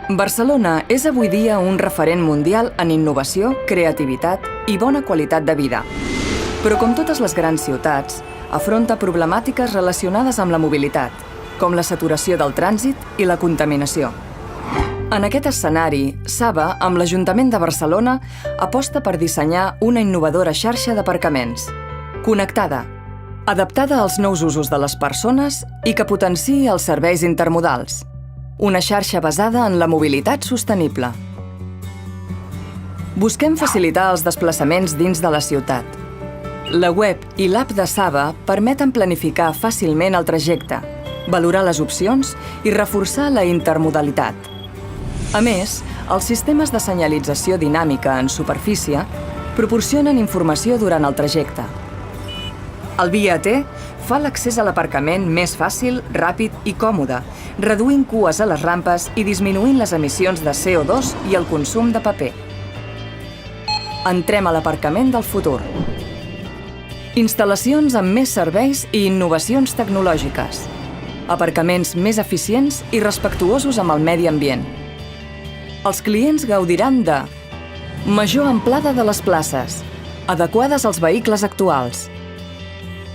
Barcelona és avui dia un referent mundial en innovació, creativitat i bona qualitat de vida. Però com totes les grans ciutats, afronta problemàtiques relacionades amb la mobilitat, com la saturació del trànsit i la contaminació. En aquest escenari, Saba, amb l'Ajuntament de Barcelona, aposta per dissenyar una innovadora xarxa d'aparcaments, connectada, adaptada als nous usos de les persones i que potenciï els serveis intermodals. Una xarxa basada en la mobilitat sostenible. Busquem facilitar els desplaçaments dins de la ciutat. La web i l'app de Saba permeten planificar fàcilment el trajecte, valorar les opcions i reforçar la intermodalitat. A més, els sistemes de senyalització dinàmica en superfície proporcionen informació durant el trajecte. El Via T fa l'accés a l'aparcament més fàcil, ràpid i còmode, reduint cues a les rampes i disminuint les emissions de CO2 i el consum de paper. Entrem a l'aparcament del futur. Instal·lacions amb més serveis i innovacions tecnològiques. Aparcaments més eficients i respectuosos amb el medi ambient. Els clients gaudiran de major amplada de les places, adequades als vehicles actuals,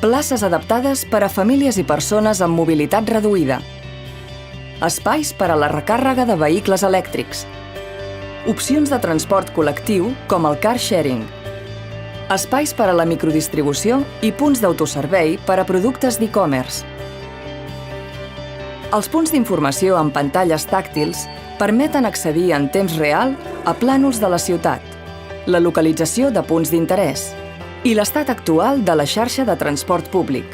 places adaptades per a famílies i persones amb mobilitat reduïda, espais per a la recàrrega de vehicles elèctrics, opcions de transport col·lectiu com el car sharing, espais per a la microdistribució i punts d'autoservei per a productes d'e-commerce. Els punts d'informació amb pantalles tàctils permeten accedir en temps real a plànols de la ciutat, la localització de punts d'interès i l'estat actual de la xarxa de transport públic.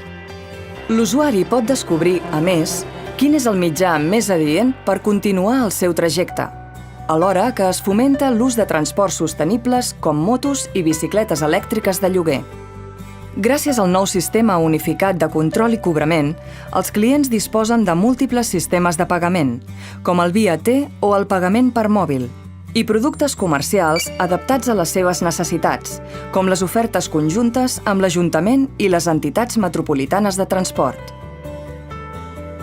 L'usuari pot descobrir, a més, quin és el mitjà més adient per continuar el seu trajecte, alhora que es fomenta l'ús de transports sostenibles com motos i bicicletes elèctriques de lloguer. Gràcies al nou sistema unificat de control i cobrament, els clients disposen de múltiples sistemes de pagament, com el Via T o el pagament per mòbil, i productes comercials adaptats a les seves necessitats, com les ofertes conjuntes amb l'Ajuntament i les entitats metropolitanes de transport.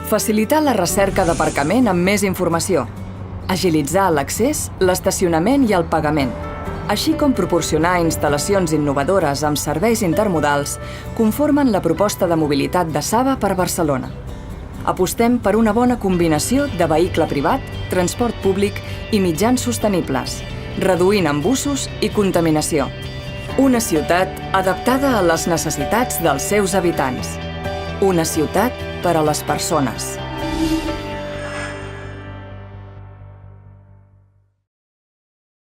Facilitar la recerca d'aparcament amb més informació, agilitzar l'accés, l'estacionament i el pagament, així com proporcionar instal·lacions innovadores amb serveis intermodals, conformen la proposta de mobilitat de Saba per Barcelona. Apostem per una bona combinació de vehicle privat, transport públic i mitjans sostenibles, reduint embussos i contaminació. Una ciutat adaptada a les necessitats dels seus habitants. Una ciutat per a les persones.